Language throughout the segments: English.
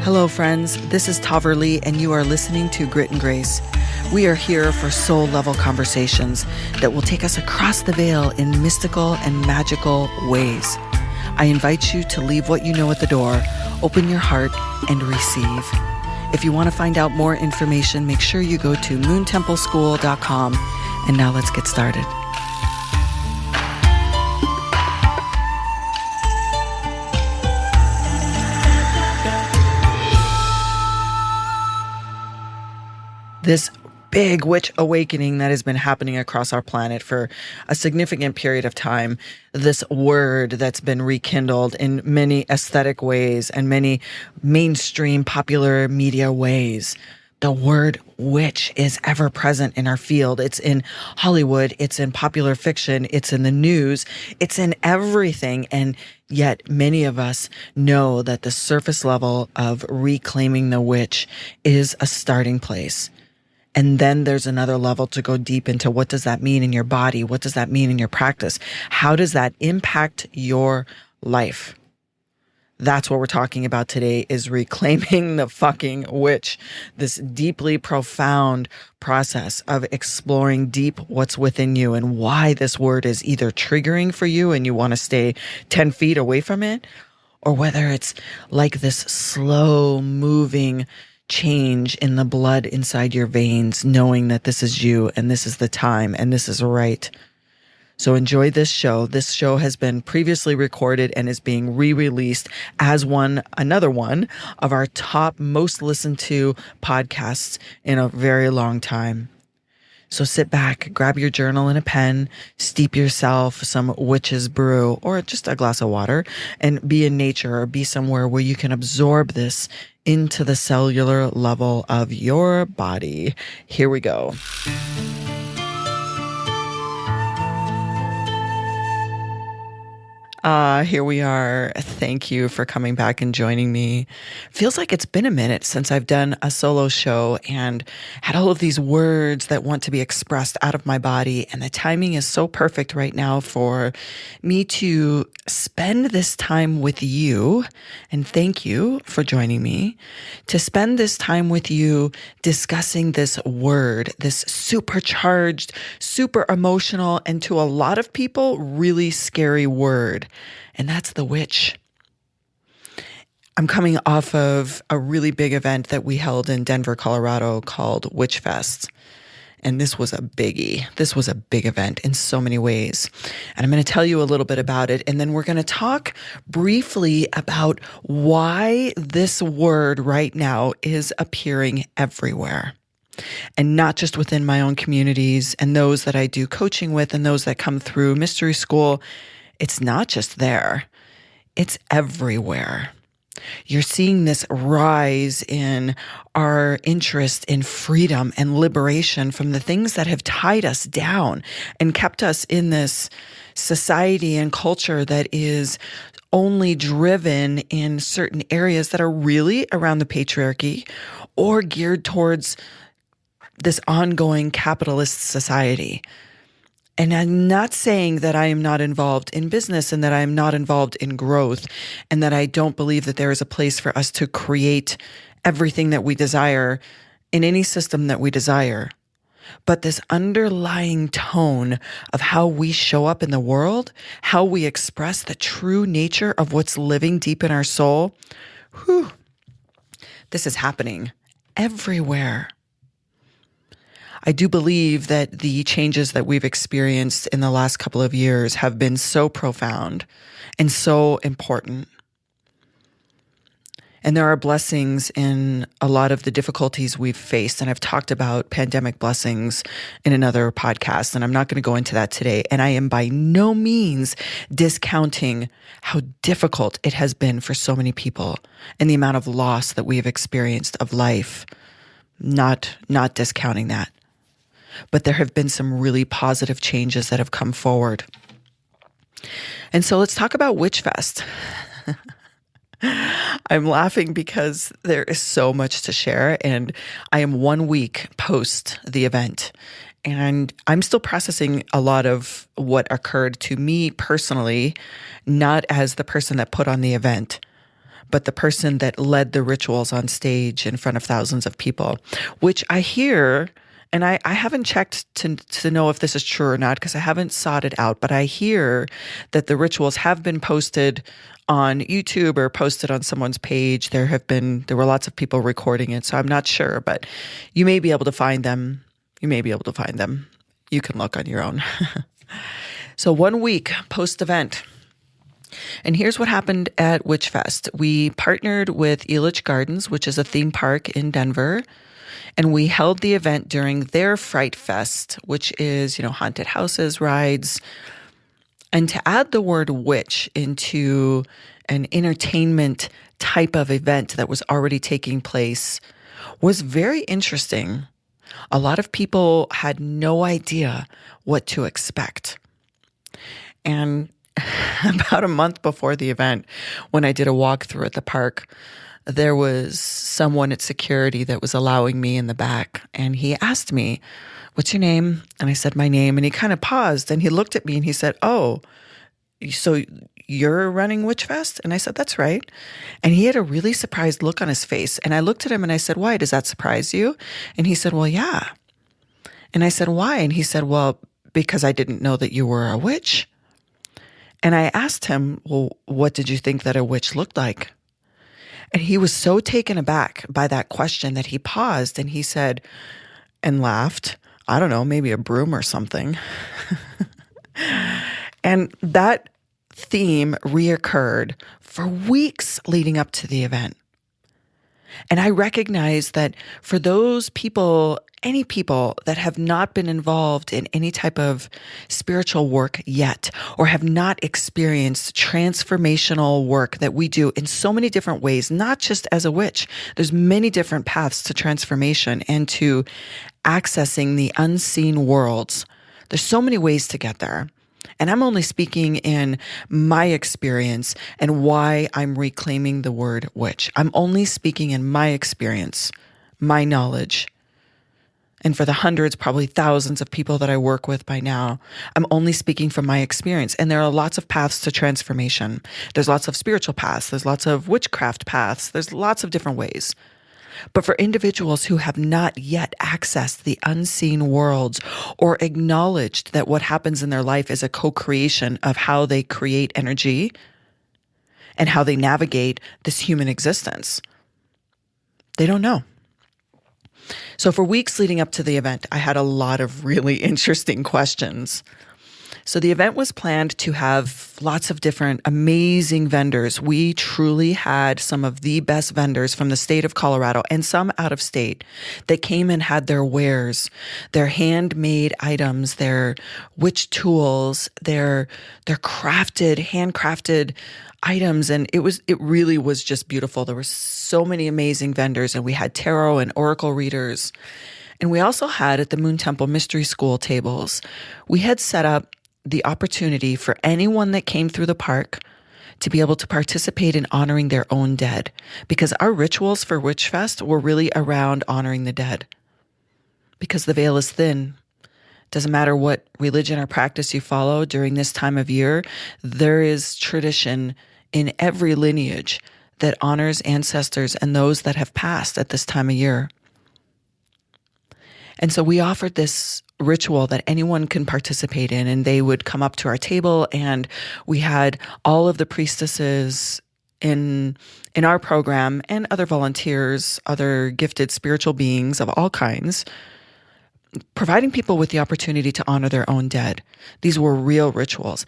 Hello, friends. This is Tahverlee, and you are listening to Grit and Grace. We are here for soul-level conversations that will take us across the veil in mystical and magical ways. I invite you to leave what you know at the door, open your heart, and receive. If you want to find out more information, make sure you go to moontempleschool.com. And now let's get started. This big witch awakening that has been happening across our planet for a significant period of time, this word that's been rekindled in many aesthetic ways and many mainstream popular media ways. The word witch is ever present in our field. It's in Hollywood, it's in popular fiction, it's in the news, it's in everything. And yet many of us know that the surface level of reclaiming the witch is a starting place. And then there's another level to go deep into what does that mean in your body? What does that mean in your practice? How does that impact your life? That's what we're talking about today, is reclaiming the fucking witch. This deeply profound process of exploring deep what's within you and why this word is either triggering for you and you want to stay 10 feet away from it, or whether it's like this slow moving change in the blood inside your veins, knowing that this is you and this is the time and this is right. So enjoy this show. This show has been previously recorded and is being re-released as another one of our top most listened to podcasts in a very long time. So sit back, grab your journal and a pen, steep yourself some witch's brew or just a glass of water, and be in nature or be somewhere where you can absorb this into the cellular level of your body. Here we go. Here we are. Thank you for coming back and joining me. Feels like it's been a minute since I've done a solo show and had all of these words that want to be expressed out of my body. And the timing is so perfect right now for me to spend this time with you. And thank you for joining me to spend this time with you discussing this word, this supercharged, super emotional, and to a lot of people, really scary word. And that's the witch. I'm coming off of a really big event that we held in Denver, Colorado called WitchFest. And this was a biggie. This was a big event in so many ways. And I'm going to tell you a little bit about it. And then we're going to talk briefly about why this word right now is appearing everywhere. And not just within my own communities and those that I do coaching with and those that come through mystery school. It's not just there. It's everywhere. You're seeing this rise in our interest in freedom and liberation from the things that have tied us down and kept us in this society and culture that is only driven in certain areas that are really around the patriarchy or geared towards this ongoing capitalist society. And I'm not saying that I am not involved in business and that I am not involved in growth and that I don't believe that there is a place for us to create everything that we desire in any system that we desire. But this underlying tone of how we show up in the world, how we express the true nature of what's living deep in our soul, this is happening everywhere. I do believe that the changes that we've experienced in the last couple of years have been so profound and so important. And there are blessings in a lot of the difficulties we've faced. And I've talked about pandemic blessings in another podcast, and I'm not going to go into that today. And I am by no means discounting how difficult it has been for so many people and the amount of loss that we have experienced of life. Not discounting that. But there have been some really positive changes that have come forward. And so let's talk about WitchFest. I'm laughing because there is so much to share, and I am 1 week post the event. And I'm still processing a lot of what occurred to me personally, not as the person that put on the event, but the person that led the rituals on stage in front of thousands of people, which I hear, and I haven't checked to know if this is true or not because I haven't sought it out, but I hear that the rituals have been posted on YouTube or posted on someone's page. There were lots of people recording it, so I'm not sure, but you may be able to find them. You may be able to find them. You can look on your own. So 1 week post-event. And here's what happened at WitchFest. We partnered with Elitch Gardens, which is a theme park in Denver, and we held the event during their Fright Fest, which is, haunted houses, rides. And to add the word witch into an entertainment type of event that was already taking place was very interesting. A lot of people had no idea what to expect. And about a month before the event, when I did a walkthrough at the park, there was someone at security that was allowing me in the back. And he asked me, "What's your name?" And I said my name. And he kind of paused and he looked at me and he said, "Oh, so you're running WitchFest?" And I said, "That's right." And he had a really surprised look on his face. And I looked at him and I said, "Why? Does that surprise you?" And he said, "Well, yeah." And I said, "Why?" And he said, "Well, because I didn't know that you were a witch." And I asked him, "Well, what did you think that a witch looked like?" And he was so taken aback by that question that he paused and he said, and laughed, "I don't know, maybe a broom or something." And that theme reoccurred for weeks leading up to the event. And I recognize that for those people, any people that have not been involved in any type of spiritual work yet, or have not experienced transformational work that we do in so many different ways, not just as a witch, there's many different paths to transformation and to accessing the unseen worlds. There's so many ways to get there. And I'm only speaking in my experience and why I'm reclaiming the word witch. I'm only speaking in my experience, my knowledge. And for the hundreds, probably thousands of people that I work with by now, I'm only speaking from my experience. And there are lots of paths to transformation. There's lots of spiritual paths. There's lots of witchcraft paths. There's lots of different ways. But for individuals who have not yet accessed the unseen worlds or acknowledged that what happens in their life is a co-creation of how they create energy and how they navigate this human existence, they don't know. So for weeks leading up to the event, I had a lot of really interesting questions. So the event was planned to have lots of different amazing vendors. We truly had some of the best vendors from the state of Colorado and some out of state that came and had their wares, their handmade items, their witch tools, their handcrafted items. And it really was just beautiful. There were so many amazing vendors, and we had tarot and oracle readers. And we also had at the Moon Temple Mystery School tables, we had set up the opportunity for anyone that came through the park to be able to participate in honoring their own dead, because our rituals for WitchFest were really around honoring the dead, because the veil is thin. Doesn't matter what religion or practice you follow during this time of year, there is tradition in every lineage that honors ancestors and those that have passed at this time of year. And so we offered this ritual that anyone can participate in, and they would come up to our table, and we had all of the priestesses in our program and other volunteers, other gifted spiritual beings of all kinds, providing people with the opportunity to honor their own dead. These were real rituals.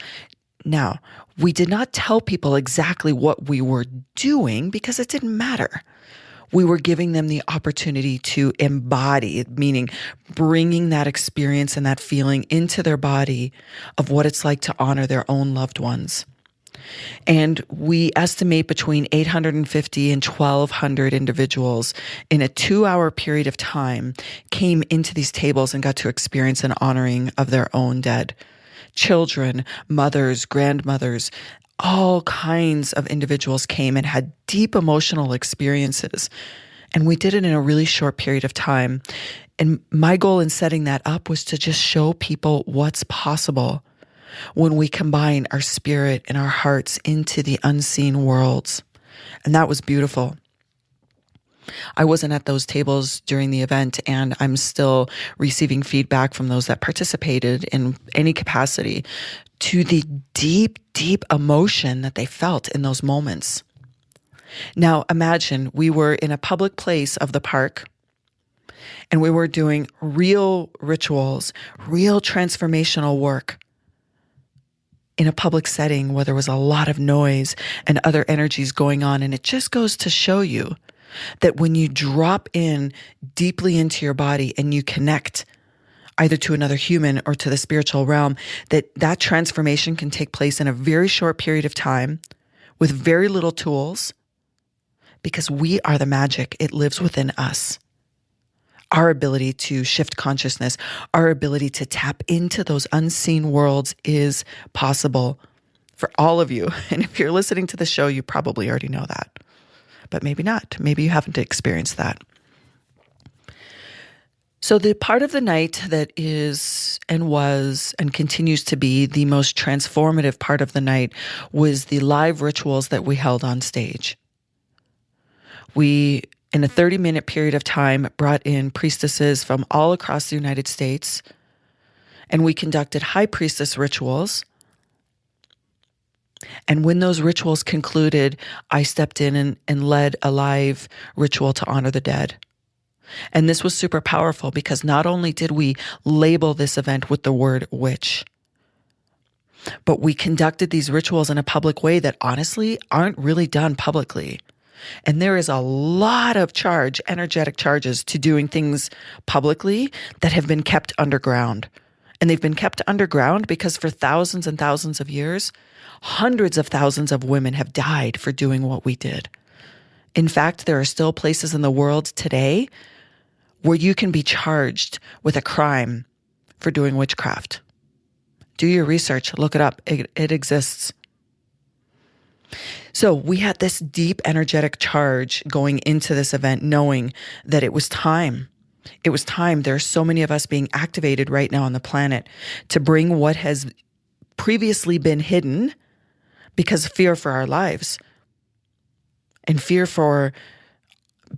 Now, we did not tell people exactly what we were doing because it didn't matter. We were giving them the opportunity to embody, meaning bringing that experience and that feeling into their body of what it's like to honor their own loved ones. And we estimate between 850 and 1,200 individuals in a 2-hour period of time came into these tables and got to experience an honoring of their own dead. Children, mothers, grandmothers, all kinds of individuals came and had deep emotional experiences. And we did it in a really short period of time. And my goal in setting that up was to just show people what's possible when we combine our spirit and our hearts into the unseen worlds. And that was beautiful. I wasn't at those tables during the event, and I'm still receiving feedback from those that participated in any capacity to the deep, deep emotion that they felt in those moments. Now, imagine we were in a public place of the park, and we were doing real rituals, real transformational work in a public setting where there was a lot of noise and other energies going on. And it just goes to show you that when you drop in deeply into your body and you connect either to another human or to the spiritual realm, that transformation can take place in a very short period of time with very little tools, because we are the magic. It lives within us. Our ability to shift consciousness, our ability to tap into those unseen worlds is possible for all of you. And if you're listening to the show, you probably already know that. But maybe not. Maybe you haven't experienced that. So the part of the night that is and was and continues to be the most transformative part of the night was the live rituals that we held on stage. We, in a 30-minute period of time, brought in priestesses from all across the United States, and we conducted high priestess rituals. And when those rituals concluded, I stepped in and led a live ritual to honor the dead. And this was super powerful because not only did we label this event with the word witch, but we conducted these rituals in a public way that honestly aren't really done publicly. And there is a lot of energetic charges to doing things publicly that have been kept underground. And they've been kept underground because for thousands and thousands of years, hundreds of thousands of women have died for doing what we did. In fact, there are still places in the world today where you can be charged with a crime for doing witchcraft. Do your research, look it up. It exists. So we had this deep energetic charge going into this event, knowing that it was time. It was time. There are so many of us being activated right now on the planet to bring what has previously been hidden because of fear for our lives and fear for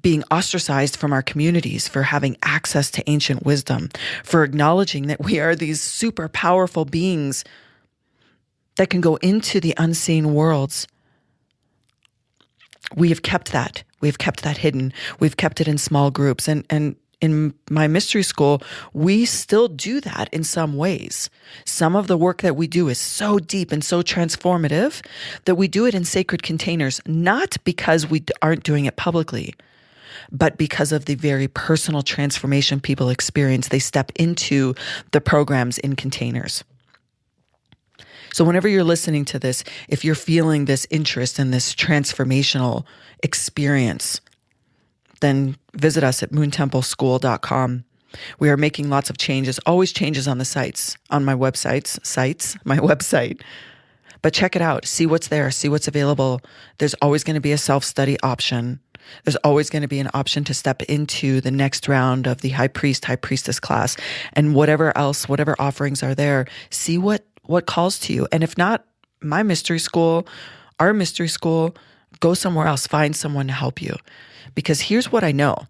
being ostracized from our communities, for having access to ancient wisdom, for acknowledging that we are these super powerful beings that can go into the unseen worlds. We have kept that. We've kept that hidden. We've kept it in small groups. And in my mystery school, we still do that in some ways. Some of the work that we do is so deep and so transformative that we do it in sacred containers, not because we aren't doing it publicly, but because of the very personal transformation people experience. They step into the programs in containers. So whenever you're listening to this, if you're feeling this interest in this transformational experience, then visit us at moontempleschool.com. We are making lots of changes, always changes on the sites, on my website. But check it out, see what's there, see what's available. There's always going to be a self-study option. There's always going to be an option to step into the next round of the high priestess class, and whatever offerings are there, see what calls to you. And if not, my mystery school, our mystery school, go somewhere else, find someone to help you. Because here's what I know.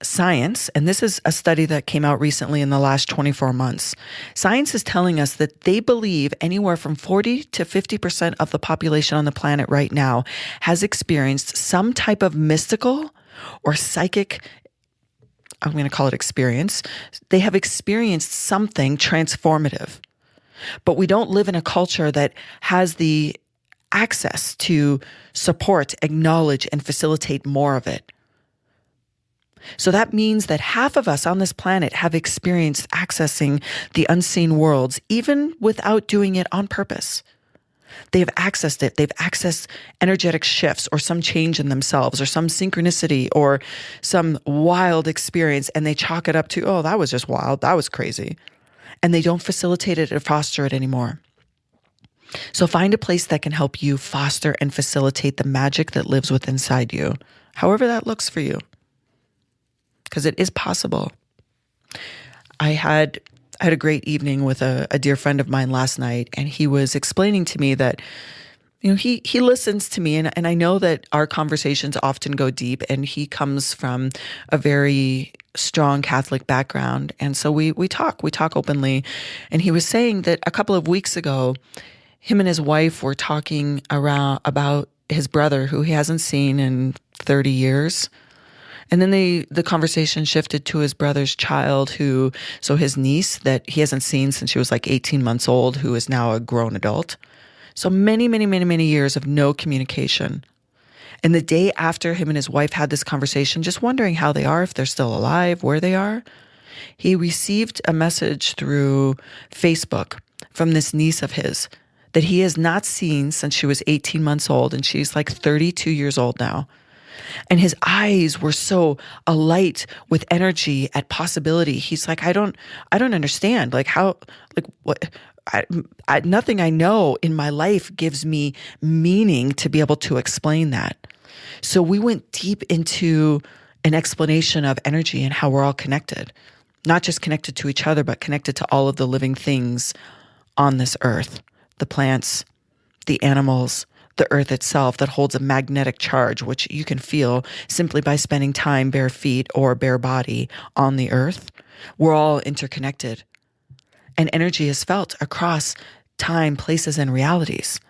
Science, and this is a study that came out recently in the last 24 months, science is telling us that they believe anywhere from 40 to 50% of the population on the planet right now has experienced some type of mystical or psychic, I'm going to call it experience. They have experienced something transformative. But we don't live in a culture that has the access to support, acknowledge, and facilitate more of it. So that means that half of us on this planet have experienced accessing the unseen worlds, even without doing it on purpose. They've accessed it. They've accessed energetic shifts or some change in themselves or some synchronicity or some wild experience, and they chalk it up to, oh, that was just wild. That was crazy. And they don't facilitate it or foster it anymore. So find a place that can help you foster and facilitate the magic that lives within inside you, however that looks for you, because it is possible. I had a great evening with a dear friend of mine last night, and he was explaining to me that he listens to me, and I know that our conversations often go deep, and he comes from a very strong Catholic background. And so we talk openly. And he was saying that a couple of weeks ago, him and his wife were talking around about his brother, who he hasn't seen in 30 years. And then the conversation shifted to his brother's child, so his niece that he hasn't seen since she was like 18 months old, who is now a grown adult. So many, many, many, many years of no communication. And the day after him and his wife had this conversation, just wondering how they are, if they're still alive, where they are, he received a message through Facebook from this niece of his that he has not seen since she was 18 months old, and she's like 32 years old now. And his eyes were so alight with energy at possibility. He's like, I don't understand. Like how, like what, nothing I know in my life gives me meaning to be able to explain that. So we went deep into an explanation of energy and how we're all connected, not just connected to each other, but connected to all of the living things on this earth, the plants, the animals, the earth itself that holds a magnetic charge, which you can feel simply by spending time bare feet or bare body on the earth. We're all interconnected. And energy is felt across time, places, and realities.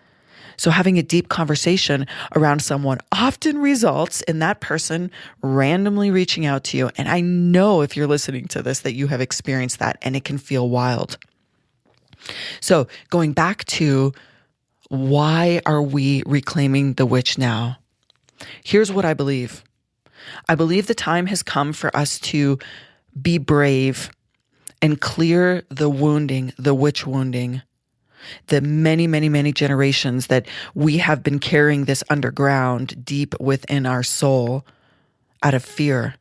So having a deep conversation around someone often results in that person randomly reaching out to you. And I know if you're listening to this that you have experienced that, and it can feel wild. So going back to why are we reclaiming the witch now? Here's what I believe. I believe the time has come for us to be brave and clear the wounding, the witch wounding, the many, many, many generations that we have been carrying this underground deep within our soul out of fear.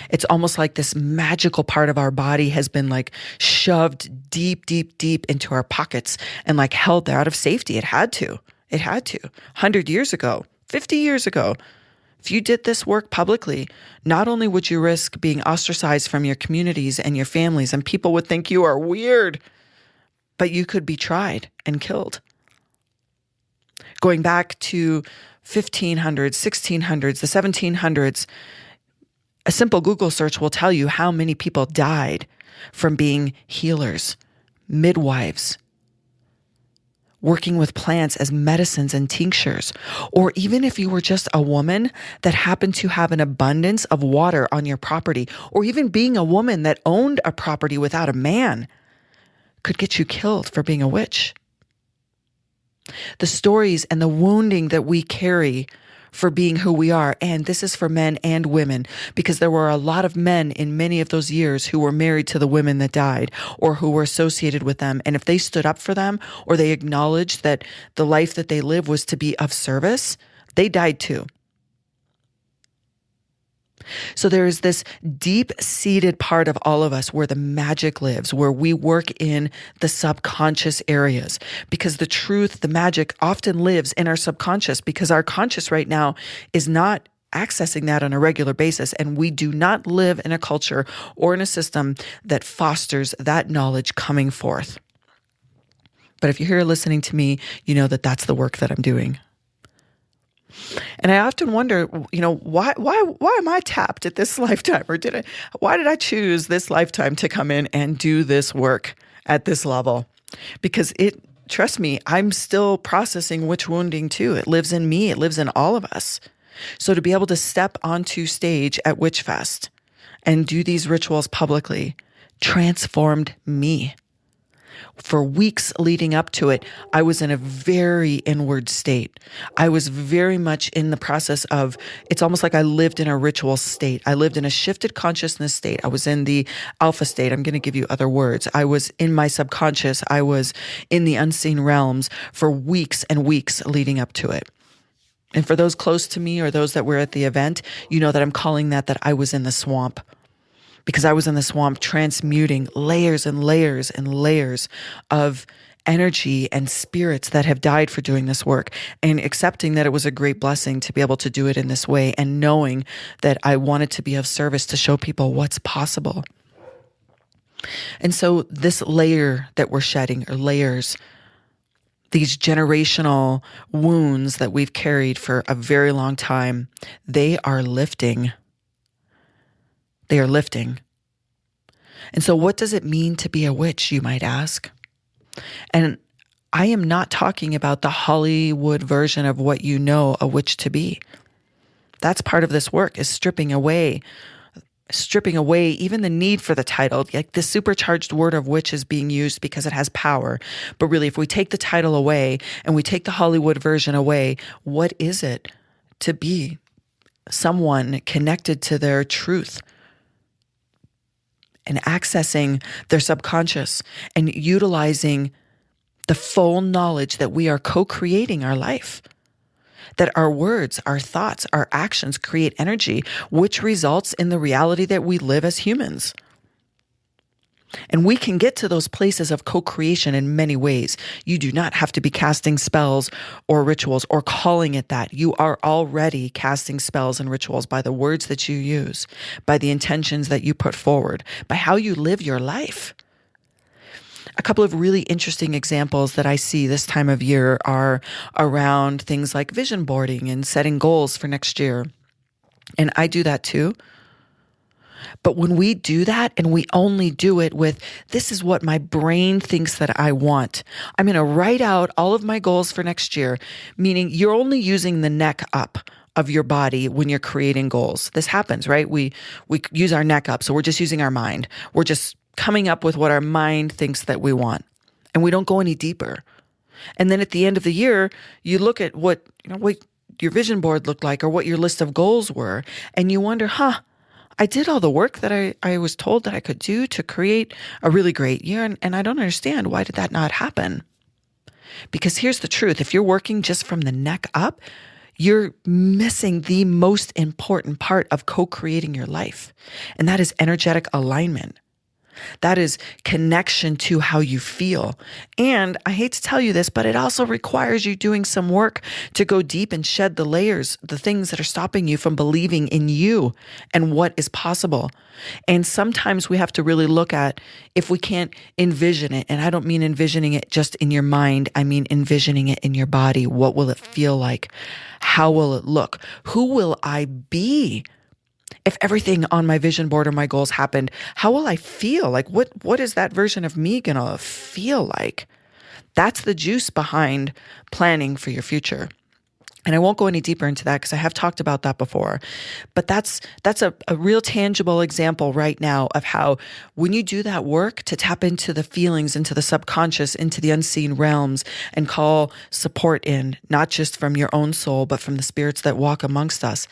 It's almost like this magical part of our body has been like shoved deep, deep, deep into our pockets and like held there out of safety. It had to. 100 years ago, 50 years ago, if you did this work publicly, not only would you risk being ostracized from your communities and your families, and people would think you are weird, but you could be tried and killed. Going back to 1500s, 1600s, the 1700s, a simple Google search will tell you how many people died from being healers, midwives, working with plants as medicines and tinctures, or even if you were just a woman that happened to have an abundance of water on your property, or even being a woman that owned a property without a man, could get you killed for being a witch. The stories and the wounding that we carry for being who we are, and this is for men and women, because there were a lot of men in many of those years who were married to the women that died or who were associated with them. And if they stood up for them or they acknowledged that the life that they lived was to be of service, they died too. So there is this deep-seated part of all of us where the magic lives, where we work in the subconscious areas, because the truth, the magic often lives in our subconscious, because our conscious right now is not accessing that on a regular basis. And we do not live in a culture or in a system that fosters that knowledge coming forth. But if you're here listening to me, you know that that's the work that I'm doing. And I often wonder, why am I tapped at this lifetime? Or why did I choose this lifetime to come in and do this work at this level? Because trust me, I'm still processing witch wounding too. It lives in me. It lives in all of us. So to be able to step onto stage at WitchFest and do these rituals publicly transformed me. For weeks leading up to it, I was in a very inward state. I was very much in the process of, it's almost like I lived in a ritual state. I lived in a shifted consciousness state. I was in the alpha state. I'm going to give you other words. I was in my subconscious. I was in the unseen realms for weeks and weeks leading up to it. And for those close to me or those that were at the event, you know that I'm calling that I was in the swamp. Because I was in the swamp transmuting layers and layers and layers of energy and spirits that have died for doing this work, and accepting that it was a great blessing to be able to do it in this way, and knowing that I wanted to be of service to show people what's possible. And so this layer that we're shedding, or layers, these generational wounds that we've carried for a very long time, they are lifting. They are lifting. And so what does it mean to be a witch, you might ask? And I am not talking about the Hollywood version of what you know a witch to be. That's part of this work, is stripping away even the need for the title. Like, the supercharged word of witch is being used because it has power. But really, if we take the title away and we take the Hollywood version away, what is it to be someone connected to their truth and accessing their subconscious and utilizing the full knowledge that we are co-creating our life? That our words, our thoughts, our actions create energy, which results in the reality that we live as humans. And we can get to those places of co-creation in many ways. You do not have to be casting spells or rituals or calling it that. You are already casting spells and rituals by the words that you use, by the intentions that you put forward, by how you live your life. A couple of really interesting examples that I see this time of year are around things like vision boarding and setting goals for next year. And I do that too. But when we do that and we only do it with, this is what my brain thinks that I want, I'm going to write out all of my goals for next year, meaning you're only using the neck up of your body when you're creating goals. This happens, right? We use our neck up. So we're just using our mind. We're just coming up with what our mind thinks that we want. And we don't go any deeper. And then at the end of the year, you look at what your vision board looked like or what your list of goals were. And you wonder, I did all the work that I was told that I could do to create a really great year. And I don't understand. Why did that not happen? Because here's the truth. If you're working just from the neck up, you're missing the most important part of co-creating your life. And that is energetic alignment. That is connection to how you feel. And I hate to tell you this, but it also requires you doing some work to go deep and shed the layers, the things that are stopping you from believing in you and what is possible. And sometimes we have to really look at, if we can't envision it, and I don't mean envisioning it just in your mind, I mean envisioning it in your body. What will it feel like? How will it look? Who will I be? If everything on my vision board or my goals happened, how will I feel? Like, what is that version of me gonna feel like? That's the juice behind planning for your future. And I won't go any deeper into that because I have talked about that before. But that's a real tangible example right now of how, when you do that work to tap into the feelings, into the subconscious, into the unseen realms, and call support in, not just from your own soul, but from the spirits that walk amongst us,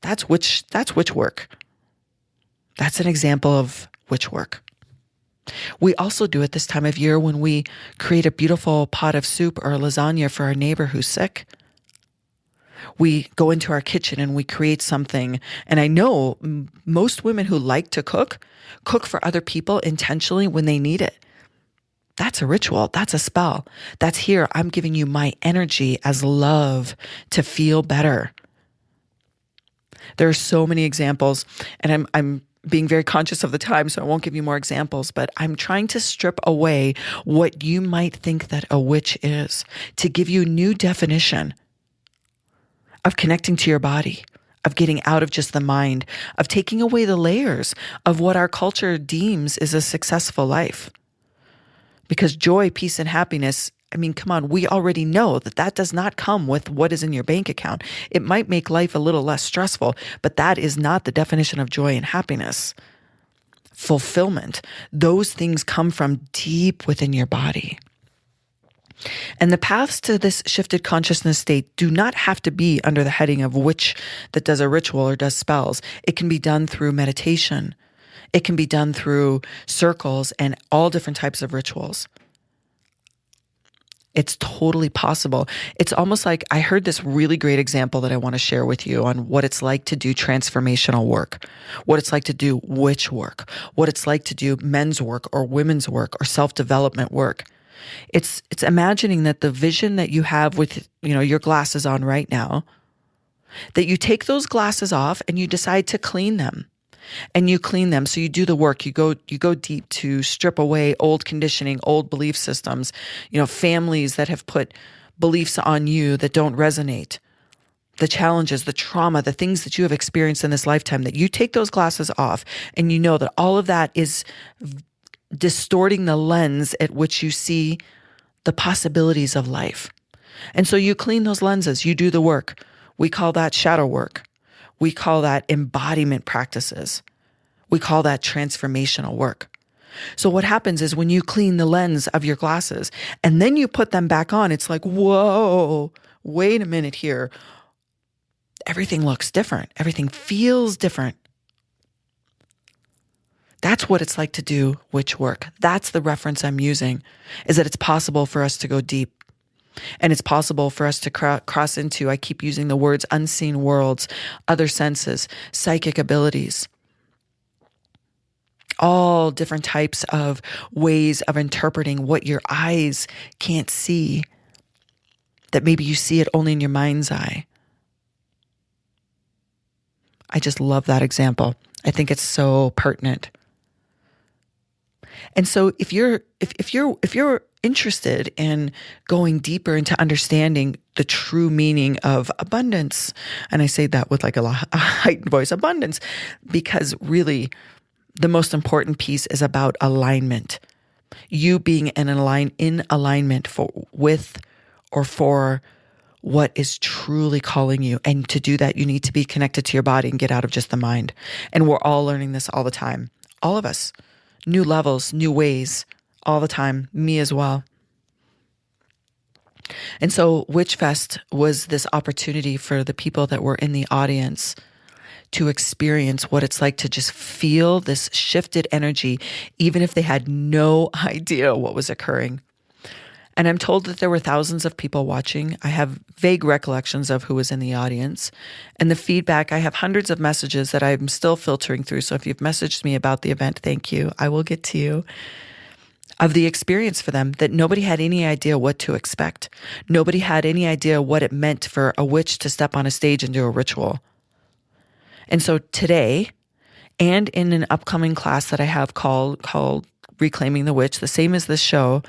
That's witch work. That's an example of witch work. We also do it this time of year when we create a beautiful pot of soup or a lasagna for our neighbor who's sick. We go into our kitchen and we create something. And I know most women who like to cook for other people intentionally when they need it. That's a ritual. That's a spell. That's here. I'm giving you my energy as love to feel better. There are so many examples, and I'm being very conscious of the time, so I won't give you more examples, but I'm trying to strip away what you might think that a witch is, to give you a new definition of connecting to your body, of getting out of just the mind, of taking away the layers of what our culture deems is a successful life. Because joy, peace, and happiness, I mean, come on, we already know that does not come with what is in your bank account. It might make life a little less stressful, but that is not the definition of joy and happiness. Fulfillment, those things come from deep within your body. And the paths to this shifted consciousness state do not have to be under the heading of witch that does a ritual or does spells. It can be done through meditation. It can be done through circles and all different types of rituals. It's totally possible. It's almost like I heard this really great example that I want to share with you on what it's like to do transformational work, what it's like to do witch work, what it's like to do men's work or women's work or self-development work. It's imagining that the vision that you have with, your glasses on right now, that you take those glasses off and you decide to clean them. and you clean them. So you do the work. You go deep to strip away old conditioning, old belief systems, families that have put beliefs on you that don't resonate, the challenges, the trauma, the things that you have experienced in this lifetime, that you take those glasses off and you know that all of that is distorting the lens at which you see the possibilities of life. And so you clean those lenses, you do the work. We call that shadow work. We call that embodiment practices. We call that transformational work. So what happens is when you clean the lens of your glasses and then you put them back on, it's like, whoa, wait a minute here. Everything looks different. Everything feels different. That's what it's like to do witch work. That's the reference I'm using, is that it's possible for us to go deep. And it's possible for us to cross into, I keep using the words, unseen worlds, other senses, psychic abilities, all different types of ways of interpreting what your eyes can't see, that maybe you see it only in your mind's eye. I just love that example. I think it's so pertinent. And so if you're interested in going deeper into understanding the true meaning of abundance, and I say that with like a heightened voice, abundance, because really the most important piece is about alignment. You being in alignment with or for what is truly calling you. And to do that, you need to be connected to your body and get out of just the mind. And we're all learning this all the time. All of us. New levels, new ways, all the time. Me as well. And so WitchFest was this opportunity for the people that were in the audience to experience what it's like to just feel this shifted energy, even if they had no idea what was occurring. And I'm told that there were thousands of people watching. I have vague recollections of who was in the audience. And the feedback, I have hundreds of messages that I'm still filtering through. So if you've messaged me about the event, thank you. I will get to you. Of the experience for them, that nobody had any idea what to expect. Nobody had any idea what it meant for a witch to step on a stage and do a ritual. And so today, and in an upcoming class that I have called Reclaiming the Witch, the same as this show,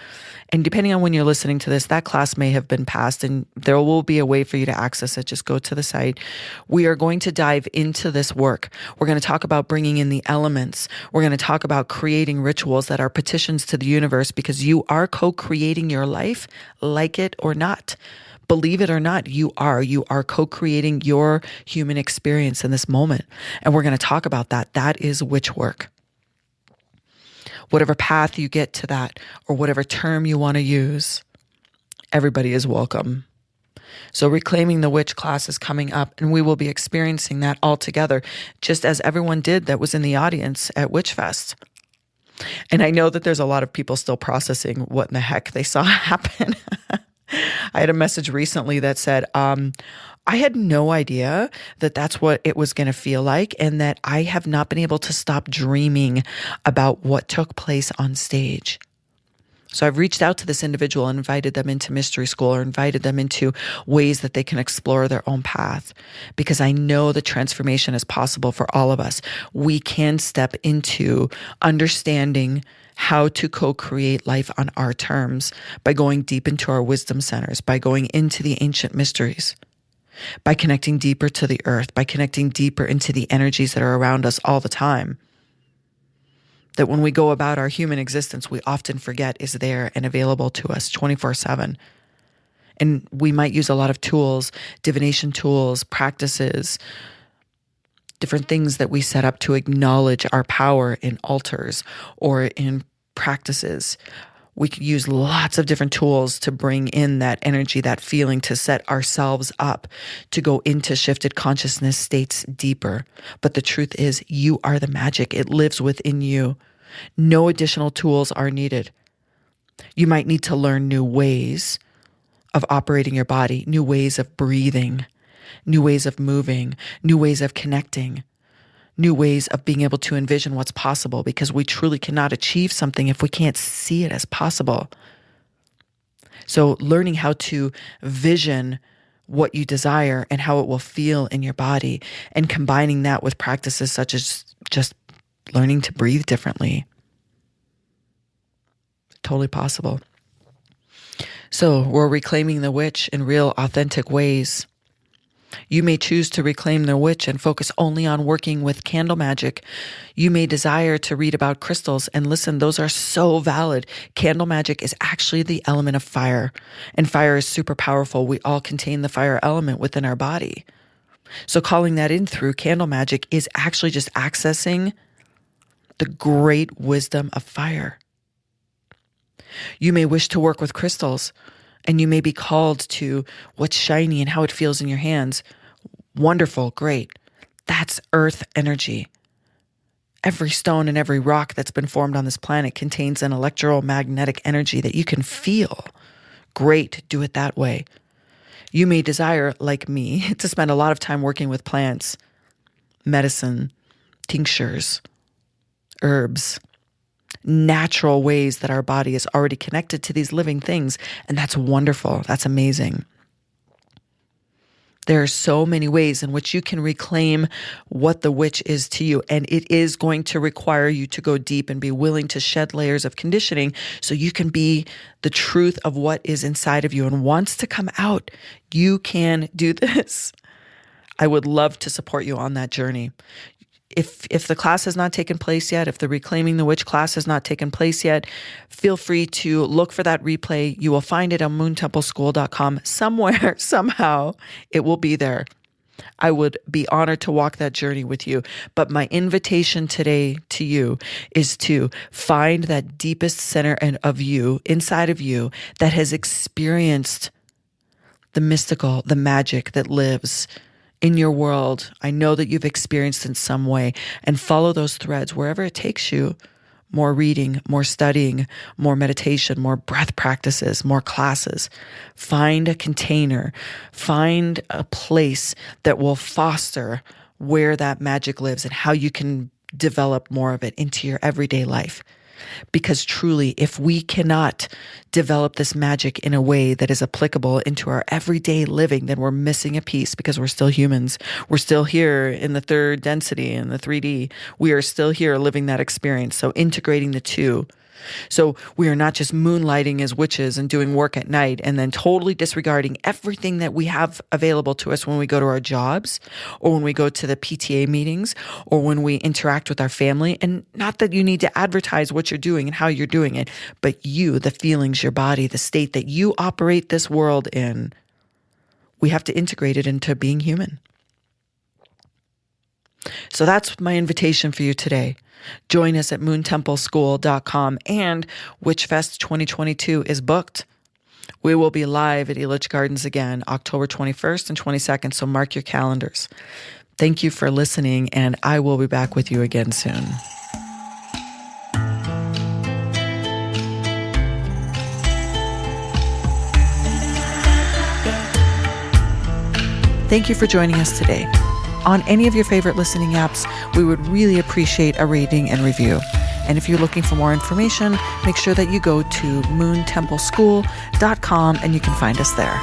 and depending on when you're listening to this, that class may have been passed and there will be a way for you to access it. Just go to the site. We are going to dive into this work. We're going to talk about bringing in the elements. We're going to talk about creating rituals that are petitions to the universe, because you are co-creating your life, like it or not. Believe it or not, you are co-creating your human experience in this moment. And we're going to talk about that. That is witch work. Whatever path you get to that, or whatever term you want to use, everybody is welcome. So Reclaiming the Witch class is coming up, and we will be experiencing that all together, just as everyone did that was in the audience at WitchFest. And I know that there's a lot of people still processing what in the heck they saw happen. I had a message recently that said, I had no idea that that's what it was going to feel like, and that I have not been able to stop dreaming about what took place on stage. So I've reached out to this individual and invited them into mystery school, or invited them into ways that they can explore their own path, because I know the transformation is possible for all of us. We can step into understanding how to co-create life on our terms by going deep into our wisdom centers, by going into the ancient mysteries, by connecting deeper to the earth, by connecting deeper into the energies that are around us all the time. That when we go about our human existence, we often forget is there and available to us 24/7. And we might use a lot of tools, divination tools, practices, different things that we set up to acknowledge our power in altars or in practices. We could use lots of different tools to bring in that energy, that feeling, to set ourselves up to go into shifted consciousness states deeper. But the truth is, you are the magic. It lives within you. No additional tools are needed. You might need to learn new ways of operating your body, new ways of breathing, new ways of moving, new ways of connecting, new ways of being able to envision what's possible, because we truly cannot achieve something if we can't see it as possible. So learning how to vision what you desire and how it will feel in your body, and combining that with practices such as just learning to breathe differently. Totally possible. So we're reclaiming the witch in real, authentic ways. You may choose to reclaim the witch and focus only on working with candle magic. You may desire to read about crystals, and listen, those are so valid. Candle magic is actually the element of fire, and fire is super powerful. We all contain the fire element within our body. So calling that in through candle magic is actually just accessing the great wisdom of fire. You may wish to work with crystals, and you may be called to what's shiny and how it feels in your hands. Wonderful, great. That's earth energy. Every stone and every rock that's been formed on this planet contains an electromagnetic energy that you can feel. Great, do it that way. You may desire, like me, to spend a lot of time working with plants, medicine, tinctures, herbs, natural ways that our body is already connected to these living things. And that's wonderful. That's amazing. There are so many ways in which you can reclaim what the witch is to you. And it is going to require you to go deep and be willing to shed layers of conditioning so you can be the truth of what is inside of you and wants to come out. You can do this. I would love to support you on that journey. If the class has not taken place yet, if the Reclaiming the Witch class has not taken place yet, feel free to look for that replay. You will find it on moontempleschool.com. Somewhere, somehow, it will be there. I would be honored to walk that journey with you. But my invitation today to you is to find that deepest center of you, inside of you, that has experienced the mystical, the magic that lives in your world. I know that you've experienced in some way, and follow those threads wherever it takes you. More reading, more studying, more meditation, more breath practices, more classes. Find a container, find a place that will foster where that magic lives and how you can develop more of it into your everyday life. Because truly, if we cannot develop this magic in a way that is applicable into our everyday living, then we're missing a piece, because we're still humans. We're still here in the third density, in the 3D. We are still here living that experience. So integrating the two. So we are not just moonlighting as witches and doing work at night and then totally disregarding everything that we have available to us when we go to our jobs, or when we go to the PTA meetings, or when we interact with our family. And not that you need to advertise what you're doing and how you're doing it, but you, the feelings, your body, the state that you operate this world in, we have to integrate it into being human. So that's my invitation for you today. Join us at moontempleschool.com, and WitchFest 2022 is booked. We will be live at Elitch Gardens again, October 21st and 22nd, so mark your calendars. Thank you for listening, and I will be back with you again soon. Thank you for joining us today. On any of your favorite listening apps, we would really appreciate a rating and review. And if you're looking for more information, make sure that you go to moontempleschool.com and you can find us there.